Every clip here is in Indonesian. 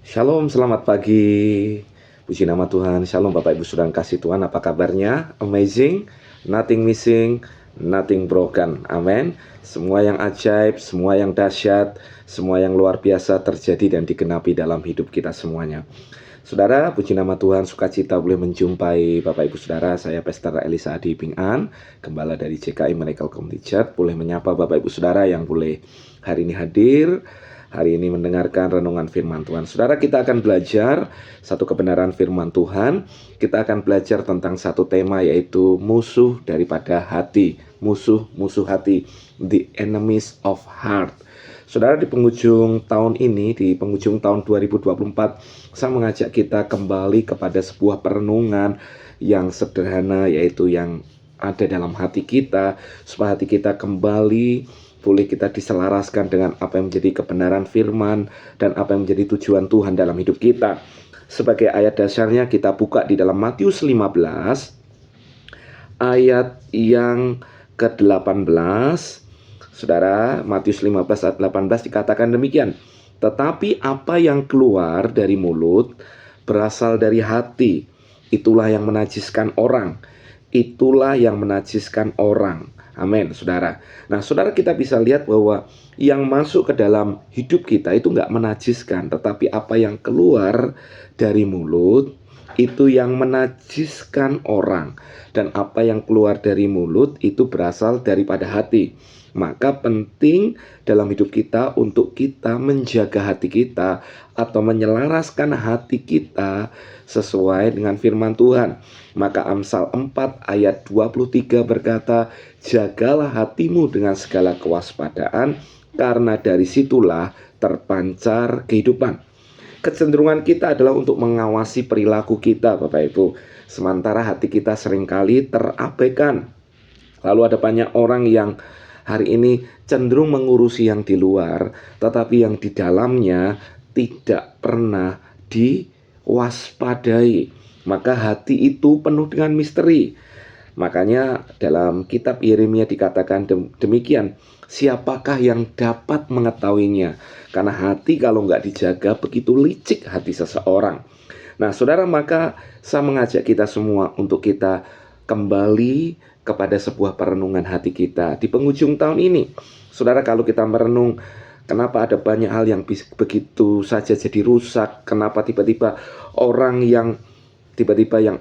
Shalom, selamat pagi. Puji nama Tuhan. Shalom Bapak Ibu Saudara kasih Tuhan. Apa kabarnya? Amazing, nothing missing, nothing broken. Amin. Semua yang ajaib, semua yang dahsyat, semua yang luar biasa terjadi dan digenapi dalam hidup kita semuanya. Saudara, puji nama Tuhan, sukacita boleh menjumpai Bapak Ibu Saudara. Saya Pastor Elisa Adi Ping An, gembala dari CKI Miracle Community Church. Boleh menyapa Bapak Ibu Saudara yang boleh hari ini hadir, hari ini mendengarkan renungan firman Tuhan. Saudara, kita akan belajar satu kebenaran firman Tuhan. Kita akan belajar tentang satu tema, yaitu musuh daripada hati. Musuh hati, the enemies of heart. Saudara, di penghujung tahun ini, di penghujung tahun 2024, saya mengajak kita kembali kepada sebuah perenungan yang sederhana, yaitu yang ada dalam hati kita, supaya hati kita kembali boleh kita diselaraskan dengan apa yang menjadi kebenaran firman dan apa yang menjadi tujuan Tuhan dalam hidup kita. Sebagai ayat dasarnya kita buka di dalam Matius 15 ayat yang ke-18. Saudara, Matius 15 ayat 18 dikatakan demikian. Tetapi apa yang keluar dari mulut berasal dari hati, itulah yang menajiskan orang. Itulah yang menajiskan orang. Amin, saudara. Nah, saudara, kita bisa lihat bahwa yang masuk ke dalam hidup kita itu nggak menajiskan, tetapi apa yang keluar dari mulut itu yang menajiskan orang. Dan apa yang keluar dari mulut itu berasal daripada hati. Maka penting dalam hidup kita untuk kita menjaga hati kita atau menyelaraskan hati kita sesuai dengan firman Tuhan. Maka Amsal 4 ayat 23 berkata, jagalah hatimu dengan segala kewaspadaan, karena dari situlah terpancar kehidupan. Kecenderungan kita adalah untuk mengawasi perilaku kita, Bapak Ibu. Sementara hati kita seringkali terabaikan. Lalu ada banyak orang yang hari ini cenderung mengurusi yang di luar, tetapi yang di dalamnya tidak pernah diwaspadai. Maka hati itu penuh dengan misteri. Makanya dalam kitab Yeremia dikatakan demikian, siapakah yang dapat mengetahuinya? Karena hati kalau nggak dijaga begitu licik hati seseorang. Nah, saudara, maka saya mengajak kita semua untuk kita kembali kepada sebuah perenungan hati kita di penghujung tahun ini. Saudara, kalau kita merenung, kenapa ada banyak hal yang begitu saja jadi rusak? Kenapa tiba-tiba orang yang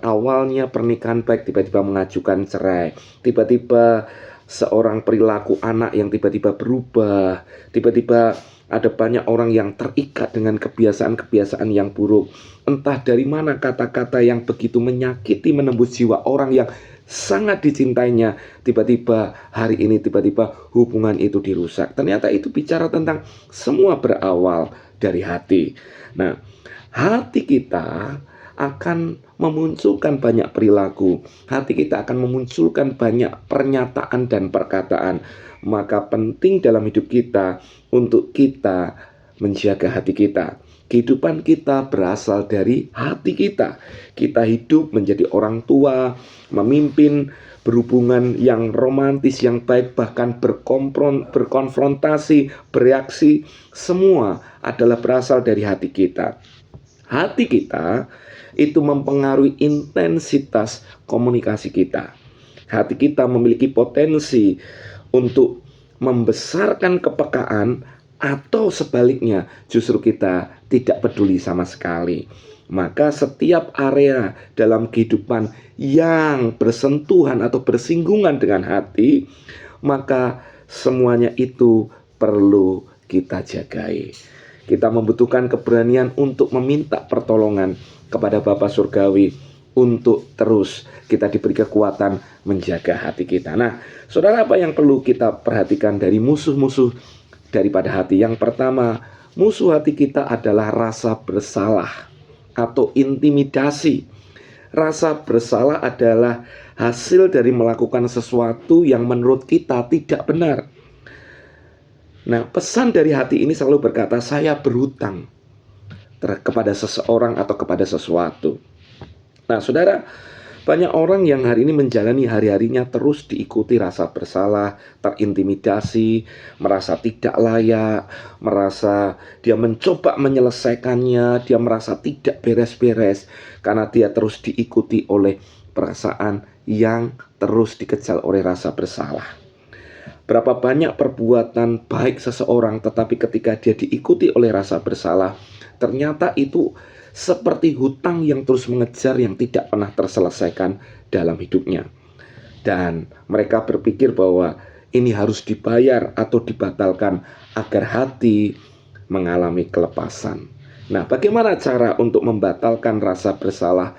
awalnya pernikahan baik tiba-tiba mengajukan cerai? Tiba-tiba seorang perilaku anak yang tiba-tiba berubah. Tiba-tiba ada banyak orang yang terikat dengan kebiasaan-kebiasaan yang buruk. Entah dari mana kata-kata yang begitu menyakiti menembus jiwa orang yang sangat dicintainya. Tiba-tiba hari ini tiba-tiba hubungan itu dirusak. Ternyata itu bicara tentang semua berawal dari hati. Nah, hati kita akan memunculkan banyak perilaku. Hati kita akan memunculkan banyak pernyataan dan perkataan. Maka penting dalam hidup kita untuk kita menjaga hati kita. Kehidupan kita berasal dari hati kita. Kita hidup menjadi orang tua, memimpin, berhubungan yang romantis, yang baik, bahkan berkonfrontasi, bereaksi, semua adalah berasal dari hati kita. Hati kita itu mempengaruhi intensitas komunikasi kita. Hati kita memiliki potensi untuk membesarkan kepekaan, atau sebaliknya justru kita tidak peduli sama sekali. Maka setiap area dalam kehidupan yang bersentuhan atau bersinggungan dengan hati, maka semuanya itu perlu kita jagai. Kita membutuhkan keberanian untuk meminta pertolongan kepada Bapa Surgawi untuk terus kita diberi kekuatan menjaga hati kita. Nah, saudara, apa yang perlu kita perhatikan dari musuh-musuh daripada hati? Yang pertama, musuh hati kita adalah rasa bersalah atau intimidasi. Rasa bersalah adalah hasil dari melakukan sesuatu yang menurut kita tidak benar. Nah, pesan dari hati ini selalu berkata, saya berhutang kepada seseorang atau kepada sesuatu. Nah, saudara, Banyak orang yang hari ini menjalani hari-harinya terus diikuti rasa bersalah, terintimidasi, merasa tidak layak, merasa dia mencoba menyelesaikannya, dia merasa tidak beres-beres karena dia terus diikuti oleh perasaan yang terus dikejar oleh rasa bersalah. Berapa banyak perbuatan baik seseorang, tetapi ketika dia diikuti oleh rasa bersalah, ternyata itu seperti hutang yang terus mengejar yang tidak pernah terselesaikan dalam hidupnya. Dan mereka berpikir bahwa ini harus dibayar atau dibatalkan agar hati mengalami kelepasan. Nah, bagaimana cara untuk membatalkan rasa bersalah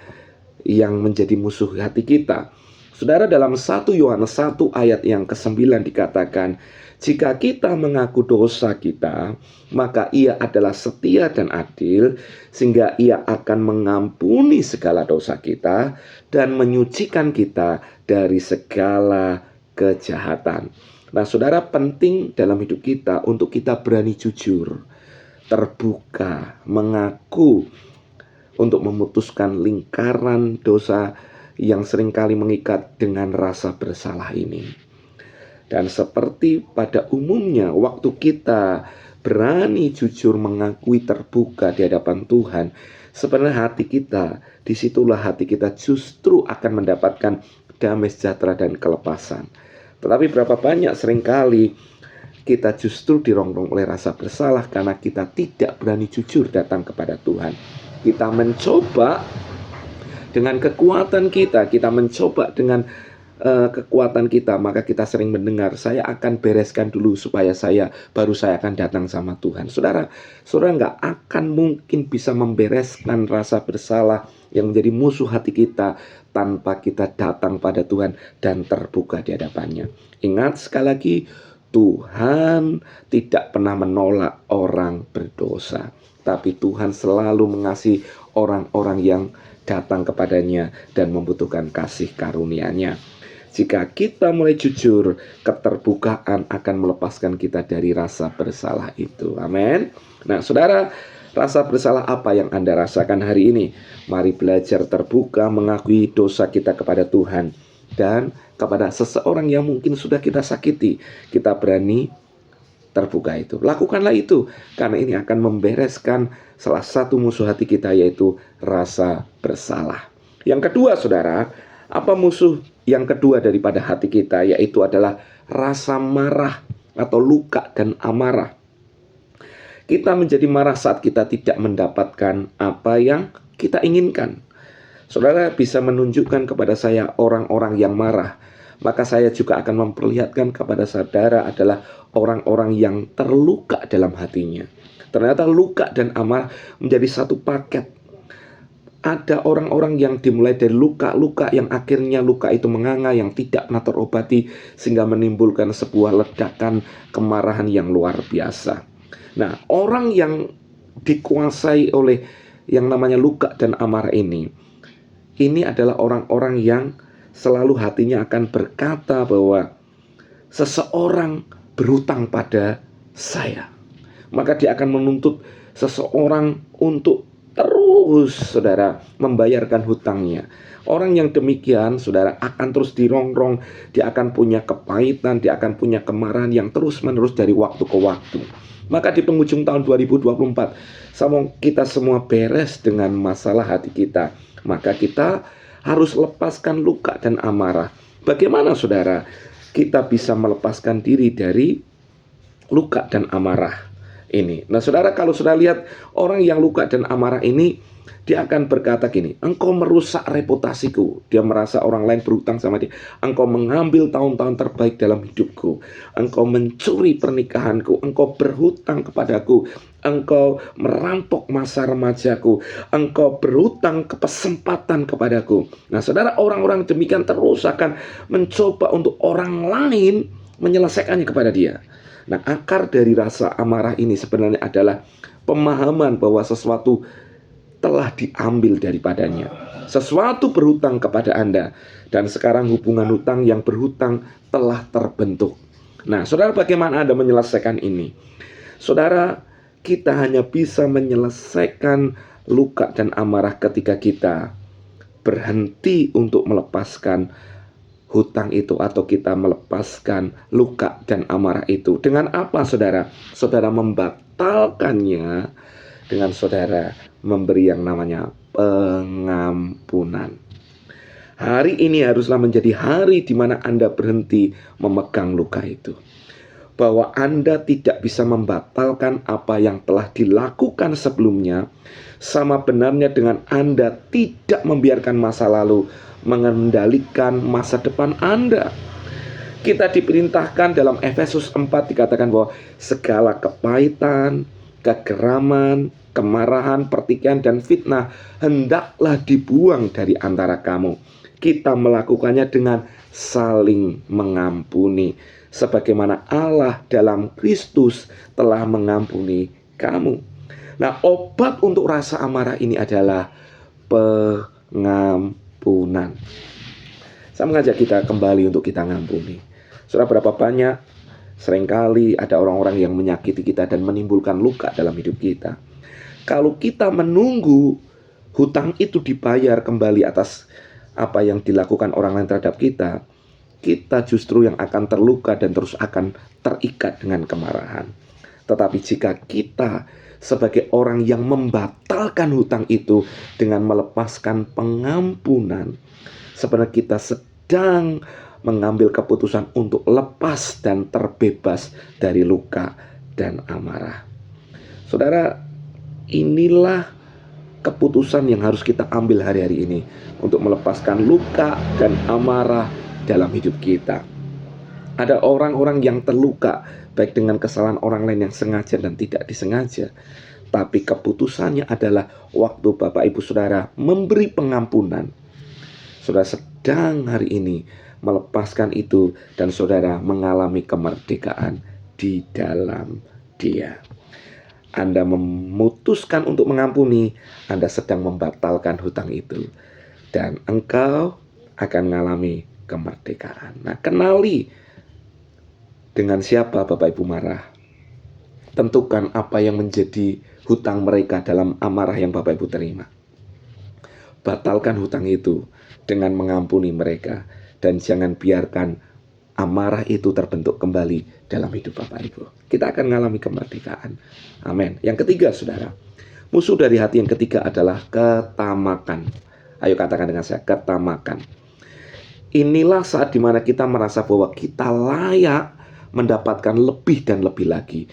yang menjadi musuh hati kita? Saudara, dalam 1 Yohanes 1 ayat yang ke-9 dikatakan, jika kita mengaku dosa kita, maka ia adalah setia dan adil, sehingga ia akan mengampuni segala dosa kita dan menyucikan kita dari segala kejahatan. Nah, saudara, penting dalam hidup kita untuk kita berani jujur, terbuka, mengaku, untuk memutuskan lingkaran dosa yang seringkali mengikat dengan rasa bersalah ini. Dan seperti pada umumnya, waktu kita berani jujur mengakui terbuka di hadapan Tuhan, sebenarnya hati kita, disitulah hati kita justru akan mendapatkan damai sejahtera dan kelepasan. Tetapi berapa banyak seringkali kita justru dirongrong oleh rasa bersalah karena kita tidak berani jujur datang kepada Tuhan. Kita mencoba dengan kekuatan kita mencoba dengan kekuatan kita, maka kita sering mendengar, saya akan bereskan dulu supaya baru saya akan datang sama Tuhan. Saudara nggak akan mungkin bisa membereskan rasa bersalah yang menjadi musuh hati kita tanpa kita datang pada Tuhan dan terbuka di hadapannya. Ingat sekali lagi, Tuhan tidak pernah menolak orang berdosa, tapi Tuhan selalu mengasihi orang-orang yang datang kepadanya dan membutuhkan kasih karunia-Nya. Jika kita mulai jujur, keterbukaan akan melepaskan kita dari rasa bersalah itu. Amin. Nah, saudara, rasa bersalah apa yang Anda rasakan hari ini? Mari belajar terbuka mengakui dosa kita kepada Tuhan dan kepada seseorang yang mungkin sudah kita sakiti. Kita berani terbuka itu. Lakukanlah itu, karena ini akan membereskan salah satu musuh hati kita, yaitu rasa bersalah. Yang kedua, saudara, apa musuh yang kedua daripada hati kita? Yaitu adalah rasa marah atau luka dan amarah. Kita menjadi marah saat kita tidak mendapatkan apa yang kita inginkan. Saudara bisa menunjukkan kepada saya orang-orang yang marah, maka saya juga akan memperlihatkan kepada saudara adalah orang-orang yang terluka dalam hatinya. Ternyata luka dan amarah menjadi satu paket. Ada orang-orang yang dimulai dari luka-luka yang akhirnya luka itu menganga, yang tidak pernah terobati, sehingga menimbulkan sebuah ledakan kemarahan yang luar biasa. Nah, orang yang dikuasai oleh yang namanya luka dan amarah ini adalah orang-orang yang selalu hatinya akan berkata bahwa seseorang berhutang pada saya, maka dia akan menuntut seseorang untuk terus, saudara, membayarkan hutangnya. Orang yang demikian, saudara, akan terus dirongrong. Dia akan punya kepahitan, dia akan punya kemarahan yang terus-menerus dari waktu ke waktu. Maka di penghujung tahun 2024, kita semua beres dengan masalah hati kita, maka kita harus lepaskan luka dan amarah. Bagaimana, saudara, kita bisa melepaskan diri dari luka dan amarah ini? Nah, saudara, kalau sudah lihat orang yang luka dan amarah ini, dia akan berkata gini, engkau merusak reputasiku. Dia merasa orang lain berhutang sama dia. Engkau mengambil tahun-tahun terbaik dalam hidupku. Engkau mencuri pernikahanku. Engkau berhutang kepadaku. Engkau merampok masa remajaku. Engkau berhutang kesempatan kepadaku. Nah, saudara, orang-orang demikian terus akan mencoba untuk orang lain menyelesaikannya kepada dia. Nah, akar dari rasa amarah ini sebenarnya adalah pemahaman bahwa sesuatu telah diambil daripadanya. Sesuatu berhutang kepada Anda, dan sekarang hubungan hutang yang berhutang telah terbentuk. Nah, saudara, bagaimana Anda menyelesaikan ini? Saudara, kita hanya bisa menyelesaikan luka dan amarah ketika kita berhenti untuk melepaskan hutang itu, atau kita melepaskan luka dan amarah itu. Dengan apa, saudara? Saudara membatalkannya dengan saudara memberi yang namanya pengampunan. Hari ini haruslah menjadi hari di mana Anda berhenti memegang luka itu. Bahwa Anda tidak bisa membatalkan apa yang telah dilakukan sebelumnya, sama benarnya dengan Anda tidak membiarkan masa lalu mengendalikan masa depan Anda. Kita diperintahkan dalam Efesus 4 dikatakan bahwa segala kepahitan, kegeraman, kemarahan, pertikaian, dan fitnah hendaklah dibuang dari antara kamu. Kita melakukannya dengan saling mengampuni, sebagaimana Allah dalam Kristus telah mengampuni kamu. Nah, obat untuk rasa amarah ini adalah pengampunan. Saya mengajak kita kembali untuk kita ngampuni. Saudara, berapa banyak seringkali ada orang-orang yang menyakiti kita dan menimbulkan luka dalam hidup kita. Kalau kita menunggu hutang itu dibayar kembali atas apa yang dilakukan orang lain terhadap kita, kita justru yang akan terluka dan terus akan terikat dengan kemarahan. Tetapi jika kita sebagai orang yang membatalkan hutang itu dengan melepaskan pengampunan, sebenarnya kita sedang mengambil keputusan untuk lepas dan terbebas dari luka dan amarah. Saudara, inilah keputusan yang harus kita ambil hari-hari ini untuk melepaskan luka dan amarah dalam hidup kita. Ada orang-orang yang terluka baik dengan kesalahan orang lain yang sengaja dan tidak disengaja. Tapi keputusannya adalah waktu Bapak Ibu Saudara memberi pengampunan, saudara sedang hari ini melepaskan itu dan saudara mengalami kemerdekaan di dalam Dia. Anda memutuskan untuk mengampuni, Anda sedang membatalkan hutang itu, dan engkau akan mengalami kemerdekaan. Nah, kenali dengan siapa Bapak Ibu marah. Tentukan apa yang menjadi hutang mereka dalam amarah yang Bapak Ibu terima. Batalkan hutang itu dengan mengampuni mereka, dan jangan biarkan amarah itu terbentuk kembali dalam hidup Bapak Ibu. Kita akan mengalami kemerdekaan. Amin. Yang ketiga, saudara, musuh dari hati yang ketiga adalah ketamakan. Ayo katakan dengan saya, ketamakan. Inilah saat dimana kita merasa bahwa kita layak mendapatkan lebih dan lebih lagi.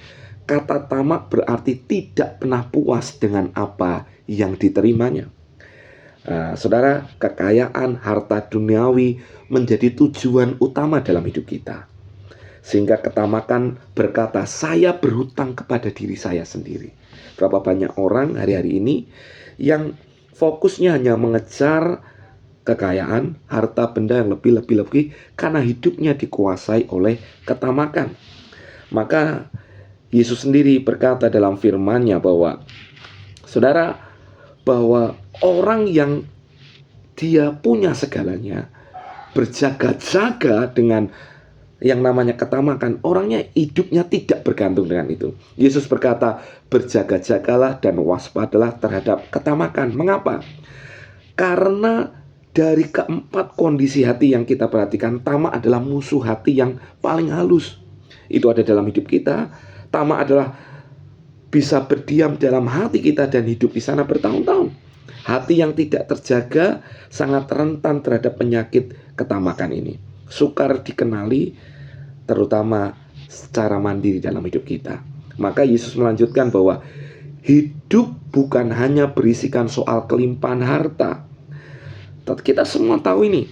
Kata tamak berarti tidak pernah puas dengan apa yang diterimanya. Saudara, kekayaan, harta duniawi menjadi tujuan utama dalam hidup kita. Sehingga ketamakan berkata, saya berhutang kepada diri saya sendiri. Berapa banyak orang hari-hari ini yang fokusnya hanya mengejar kekayaan, harta benda yang lebih karena hidupnya dikuasai oleh ketamakan. Maka Yesus sendiri berkata dalam firman-Nya bahwa, saudara, bahwa orang yang dia punya segalanya berjaga-jaga dengan yang namanya ketamakan, orangnya hidupnya tidak bergantung dengan itu. Yesus berkata, berjaga-jagalah dan waspadalah terhadap ketamakan. Mengapa? Karena dari keempat kondisi hati yang kita perhatikan, tamak adalah musuh hati yang paling halus. Itu ada dalam hidup kita. Tamak adalah bisa berdiam dalam hati kita dan hidup di sana bertahun-tahun. Hati yang tidak terjaga sangat rentan terhadap penyakit ketamakan ini. Sukar dikenali, terutama secara mandiri dalam hidup kita. Maka Yesus melanjutkan bahwa hidup bukan hanya berisikan soal kelimpahan harta. Kita semua tahu ini.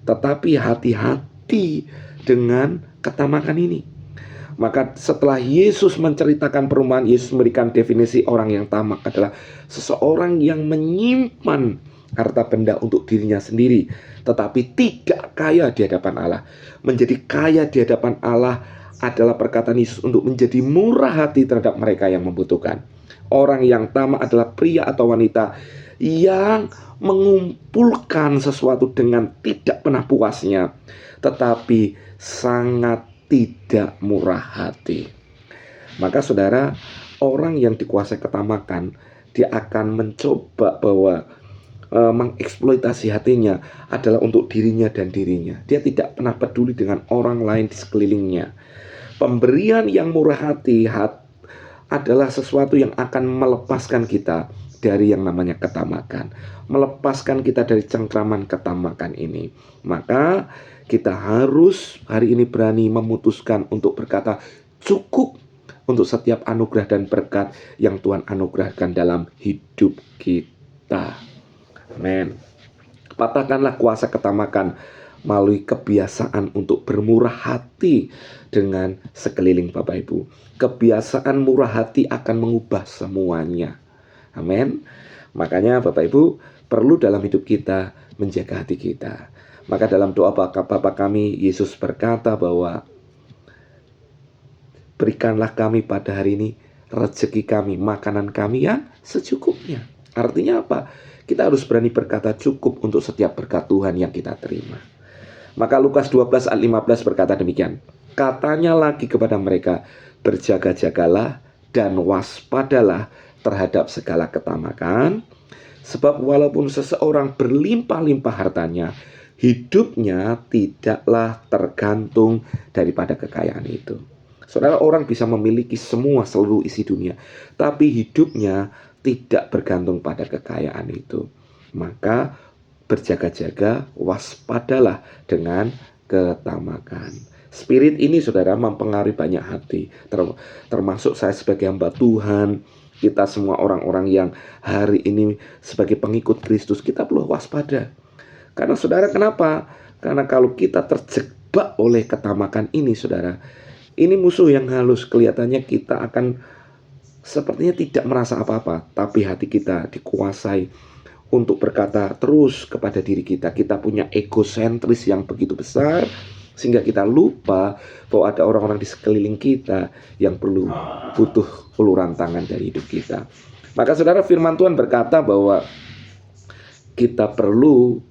Tetapi hati-hati dengan ketamakan ini. Maka setelah Yesus menceritakan perumpamaan, Yesus memberikan definisi orang yang tamak adalah seseorang yang menyimpan harta benda untuk dirinya sendiri, tetapi tidak kaya di hadapan Allah. Menjadi kaya di hadapan Allah adalah perkataan Yesus untuk menjadi murah hati terhadap mereka yang membutuhkan. Orang yang tamak adalah pria atau wanita yang mengumpulkan sesuatu dengan tidak pernah puasnya, tetapi sangat tidak murah hati. Maka saudara, orang yang dikuasai ketamakan, dia akan mencoba bahwa mengeksploitasi hatinya adalah untuk dirinya dan dirinya. Dia tidak pernah peduli dengan orang lain di sekelilingnya. Pemberian yang murah hati adalah sesuatu yang akan melepaskan kita dari yang namanya ketamakan, melepaskan kita dari cengkraman ketamakan ini. Maka kita harus hari ini berani memutuskan untuk berkata cukup untuk setiap anugerah dan berkat yang Tuhan anugerahkan dalam hidup kita. Amin. Patahkanlah kuasa ketamakan melalui kebiasaan untuk bermurah hati dengan sekeliling Bapak Ibu. Kebiasaan murah hati akan mengubah semuanya. Amin. Makanya Bapak Ibu perlu dalam hidup kita menjaga hati kita. Maka dalam doa Bapa kami, Yesus berkata bahwa berikanlah kami pada hari ini rezeki kami, makanan kami yang secukupnya. Artinya apa? Kita harus berani berkata cukup untuk setiap berkat Tuhan yang kita terima. Maka Lukas 12 ayat 15 berkata demikian. Katanya lagi kepada mereka, berjaga-jagalah dan waspadalah terhadap segala ketamakan. Sebab walaupun seseorang berlimpah-limpah hartanya, hidupnya tidaklah tergantung daripada kekayaan itu. Saudara, orang bisa memiliki semua seluruh isi dunia, tapi hidupnya tidak bergantung pada kekayaan itu. Maka berjaga-jaga, waspadalah dengan ketamakan. Spirit ini saudara mempengaruhi banyak hati, termasuk saya sebagai hamba Tuhan. Kita semua orang-orang yang hari ini sebagai pengikut Kristus, kita perlu waspada. Karena saudara, kenapa? Karena kalau kita terjebak oleh ketamakan ini saudara, ini musuh yang halus. Kelihatannya kita akan sepertinya tidak merasa apa-apa, tapi hati kita dikuasai untuk berkata terus kepada diri kita. Kita punya egosentris yang begitu besar, sehingga kita lupa bahwa ada orang-orang di sekeliling kita yang butuh uluran tangan dari hidup kita. Maka saudara, firman Tuhan berkata bahwa kita perlu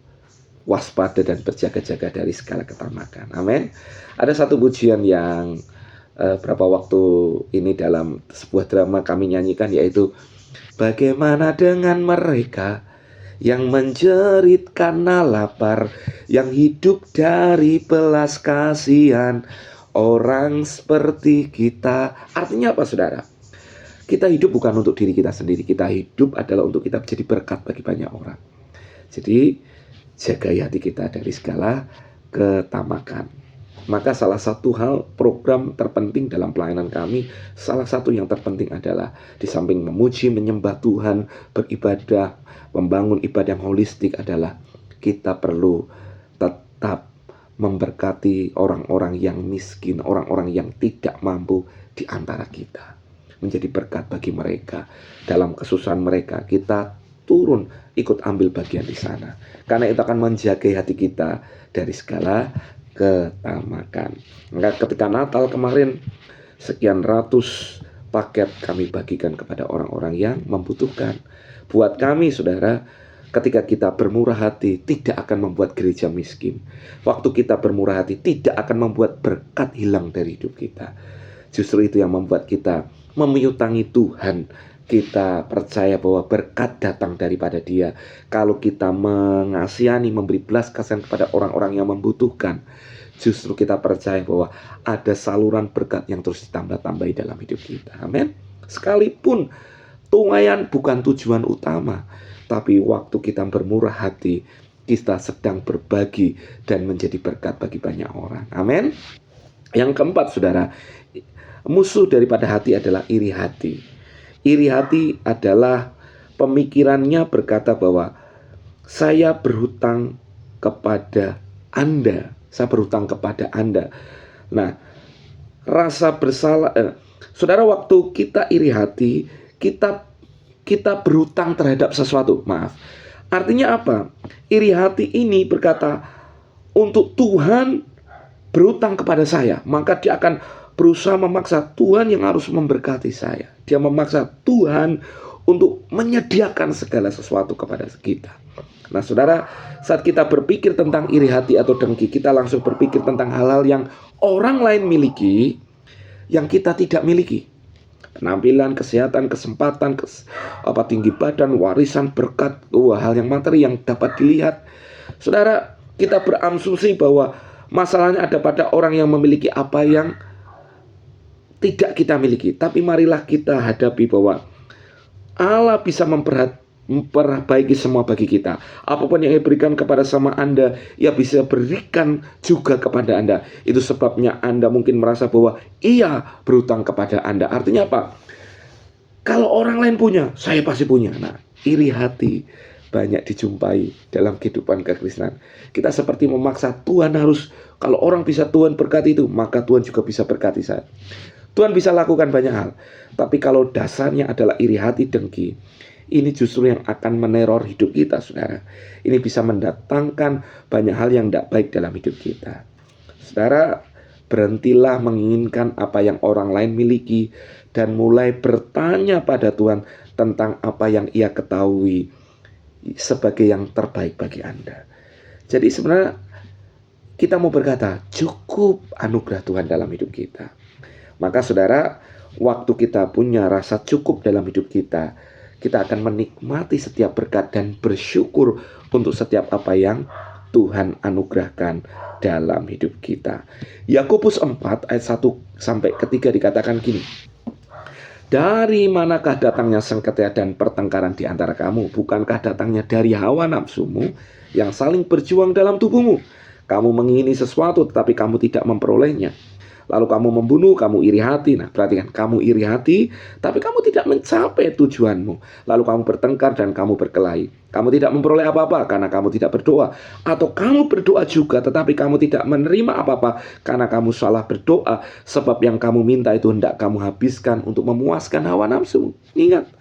waspada dan berjaga-jaga dari segala ketamakan. Amin. Ada satu pujian yang berapa waktu ini dalam sebuah drama kami nyanyikan, yaitu bagaimana dengan mereka yang menjerit karena lapar, yang hidup dari belas kasihan, orang seperti kita. Artinya apa saudara? Kita hidup bukan untuk diri kita sendiri, kita hidup adalah untuk kita menjadi berkat bagi banyak orang. Jadi jagai hati kita dari segala ketamakan. Maka salah satu hal program terpenting dalam pelayanan kami, salah satu yang terpenting adalah di samping memuji, menyembah Tuhan, beribadah, membangun ibadah yang holistik, adalah kita perlu tetap memberkati orang-orang yang miskin, orang-orang yang tidak mampu di antara kita. Menjadi berkat bagi mereka. Dalam kesusahan mereka, kita turun ikut ambil bagian di sana. Karena itu akan menjaga hati kita dari segala ketamakan. Maka ketika Natal kemarin, sekian ratus paket kami bagikan kepada orang-orang yang membutuhkan. Buat kami saudara, ketika kita bermurah hati tidak akan membuat gereja miskin. Waktu kita bermurah hati tidak akan membuat berkat hilang dari hidup kita. Justru itu yang membuat kita memiutangi Tuhan. Kita percaya bahwa berkat datang daripada Dia. Kalau kita mengasihani, memberi belas kasihan kepada orang-orang yang membutuhkan, justru kita percaya bahwa ada saluran berkat yang terus ditambah-tambahi dalam hidup kita. Amin. Sekalipun tuaian bukan tujuan utama, tapi waktu kita bermurah hati, kita sedang berbagi dan menjadi berkat bagi banyak orang. Amin. Yang keempat saudara, musuh daripada hati adalah iri hati. Iri hati adalah pemikirannya berkata bahwa saya berhutang kepada Anda, saya berhutang kepada Anda. Nah, rasa bersalah, saudara, waktu kita iri hati, kita berhutang terhadap sesuatu. Maaf. Artinya apa? Iri hati ini berkata, untuk Tuhan berhutang kepada saya, maka dia akan berusaha memaksa Tuhan yang harus memberkati saya. Dia memaksa Tuhan untuk menyediakan segala sesuatu kepada kita. Nah saudara, saat kita berpikir tentang iri hati atau dengki, kita langsung berpikir tentang hal-hal yang orang lain miliki, yang kita tidak miliki. penampilan, kesehatan, kesempatan, tinggi badan, warisan, berkat, hal yang materi yang dapat dilihat. Saudara, kita berasumsi bahwa masalahnya ada pada orang yang memiliki apa yang tidak kita miliki. Tapi marilah kita hadapi bahwa Allah bisa memperbaiki semua bagi kita. Apapun yang Ia berikan kepada sama Anda, Ia bisa berikan juga kepada Anda. Itu sebabnya Anda mungkin merasa bahwa Ia berutang kepada Anda. Artinya apa? Kalau orang lain punya, saya pasti punya. Nah, iri hati banyak dijumpai dalam kehidupan kekristenan. Kita seperti memaksa Tuhan harus, kalau orang bisa Tuhan berkati itu, maka Tuhan juga bisa berkati saya. Tuhan bisa lakukan banyak hal. Tapi kalau dasarnya adalah iri hati, dengki, ini justru yang akan meneror hidup kita, saudara. Ini bisa mendatangkan banyak hal yang tidak baik dalam hidup kita. Saudara, berhentilah menginginkan apa yang orang lain miliki dan mulai bertanya pada Tuhan tentang apa yang Ia ketahui sebagai yang terbaik bagi Anda. Jadi sebenarnya kita mau berkata, cukup anugerah Tuhan dalam hidup kita. Maka saudara, waktu kita punya rasa cukup dalam hidup kita, kita akan menikmati setiap berkat dan bersyukur untuk setiap apa yang Tuhan anugerahkan dalam hidup kita. Yakobus 4 ayat 1 sampai 3 dikatakan gini. Dari manakah datangnya sengketa dan pertengkaran di antara kamu? Bukankah datangnya dari hawa nafsumu yang saling berjuang dalam tubuhmu? Kamu mengingini sesuatu tetapi kamu tidak memperolehnya. Lalu kamu membunuh, kamu iri hati. Nah, perhatikan, kamu iri hati, tapi kamu tidak mencapai tujuanmu. Lalu kamu bertengkar dan kamu berkelahi. Kamu tidak memperoleh apa-apa karena kamu tidak berdoa. Atau kamu berdoa juga, tetapi kamu tidak menerima apa-apa karena kamu salah berdoa. Sebab yang kamu minta itu hendak kamu habiskan untuk memuaskan hawa nafsu. Ingat,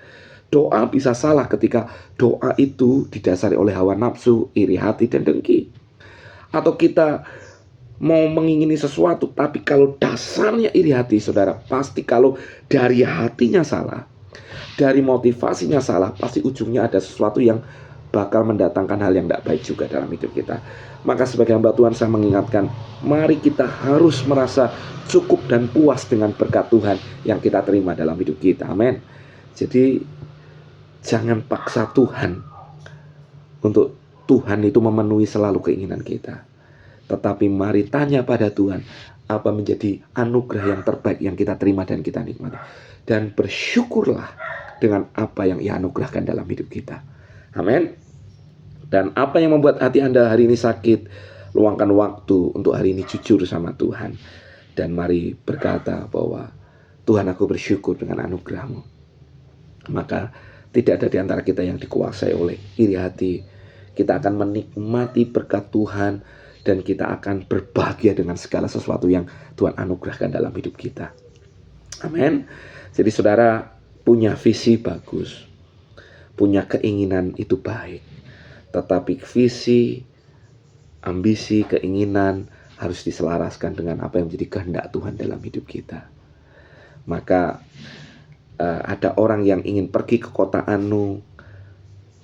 doa bisa salah ketika doa itu didasari oleh hawa nafsu, iri hati, dan dengki. Atau kita mau mengingini sesuatu, tapi kalau dasarnya iri hati, saudara, pasti kalau dari hatinya salah, dari motivasinya salah, pasti ujungnya ada sesuatu yang bakal mendatangkan hal yang tidak baik juga dalam hidup kita. Maka sebagai hamba Tuhan, saya mengingatkan, mari kita harus merasa cukup dan puas dengan berkat Tuhan yang kita terima dalam hidup kita. Amin. Jadi jangan paksa Tuhan untuk Tuhan itu memenuhi selalu keinginan kita. Tetapi mari tanya pada Tuhan, apa menjadi anugerah yang terbaik yang kita terima dan kita nikmati. Dan bersyukurlah dengan apa yang Ia anugerahkan dalam hidup kita. Amin. Dan apa yang membuat hati Anda hari ini sakit, luangkan waktu untuk hari ini jujur sama Tuhan. Dan mari berkata bahwa, Tuhan, aku bersyukur dengan anugerah-Mu. Maka tidak ada di antara kita yang dikuasai oleh iri hati. Kita akan menikmati berkat Tuhan, dan kita akan berbahagia dengan segala sesuatu yang Tuhan anugerahkan dalam hidup kita. Amin. Jadi saudara, punya visi bagus, punya keinginan itu baik. Tetapi visi, ambisi, keinginan harus diselaraskan dengan apa yang menjadi kehendak Tuhan dalam hidup kita. Maka ada orang yang ingin pergi ke kota Anu,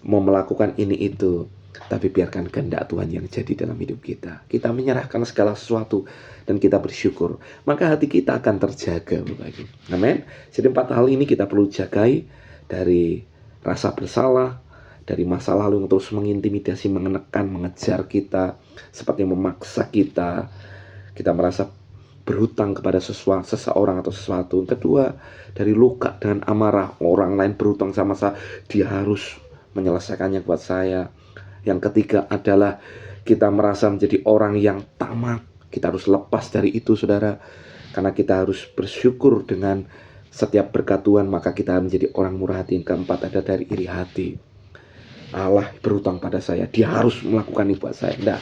mau melakukan ini itu, tapi biarkan kehendak Tuhan yang jadi dalam hidup kita. Kita menyerahkan segala sesuatu dan kita bersyukur, maka hati kita akan terjaga, Bapak. Amin. Jadi 4 hal ini kita perlu jagai, dari rasa bersalah, dari masa lalu yang terus mengintimidasi, menekan, mengejar kita, seperti memaksa kita merasa berhutang kepada seseorang atau sesuatu. Yang kedua, dari luka dengan amarah, orang lain berhutang sama saya, dia harus menyelesaikannya buat saya. Yang ketiga adalah kita merasa menjadi orang yang tamak. Kita harus lepas dari itu, saudara. Karena kita harus bersyukur dengan setiap berkat Tuhan, maka kita menjadi orang murah hati. Yang keempat ada dari iri hati. Allah berhutang pada saya, dia harus melakukan ini buat saya. Tidak.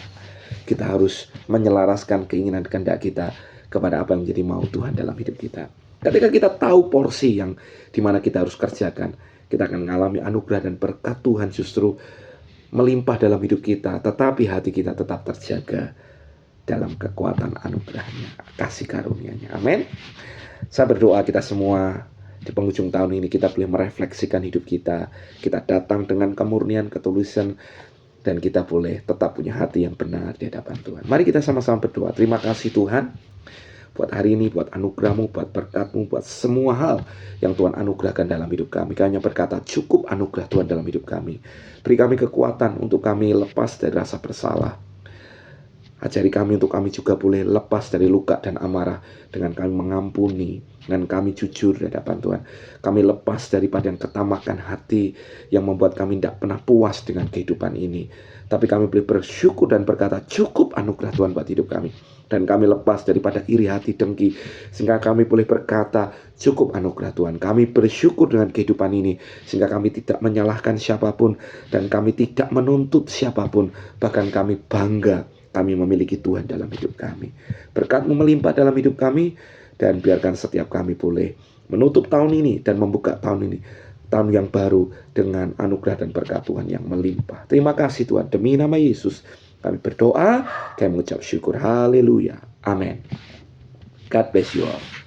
Kita harus menyelaraskan keinginan kehendak kita kepada apa yang menjadi mau Tuhan dalam hidup kita. Ketika kita tahu porsi yang dimana kita harus kerjakan, kita akan mengalami anugerah dan berkat Tuhan justru melimpah dalam hidup kita, tetapi hati kita tetap terjaga dalam kekuatan anugerahnya, kasih karunia-Nya. Amin. Saya berdoa kita semua di penghujung tahun ini kita boleh merefleksikan hidup kita. Kita datang dengan kemurnian, ketulusan, dan kita boleh tetap punya hati yang benar di hadapan Tuhan. Mari kita sama-sama berdoa. Terima kasih Tuhan buat hari ini, buat anugerah-Mu, buat berkat-Mu, buat semua hal yang Tuhan anugerahkan dalam hidup kami. Kami hanya berkata, cukup anugerah Tuhan dalam hidup kami. Beri kami kekuatan untuk kami lepas dari rasa bersalah. Ajari kami untuk kami juga boleh lepas dari luka dan amarah dengan kami mengampuni, dengan kami jujur di hadapan Tuhan. Kami lepas daripada yang ketamakan hati yang membuat kami tidak pernah puas dengan kehidupan ini. Tapi kami boleh bersyukur dan berkata, cukup anugerah Tuhan buat hidup kami. Dan kami lepas daripada iri hati, dengki, sehingga kami boleh berkata, cukup anugerah Tuhan. Kami bersyukur dengan kehidupan ini, sehingga kami tidak menyalahkan siapapun, dan kami tidak menuntut siapapun. Bahkan kami bangga kami memiliki Tuhan dalam hidup kami. Berkat-Mu melimpah dalam hidup kami, dan biarkan setiap kami boleh menutup tahun ini dan membuka tahun ini, tahun yang baru dengan anugerah dan berkat Tuhan yang melimpah. Terima kasih Tuhan, demi nama Yesus kami berdoa, kami mengucap syukur. Haleluya. Amin. God bless you all.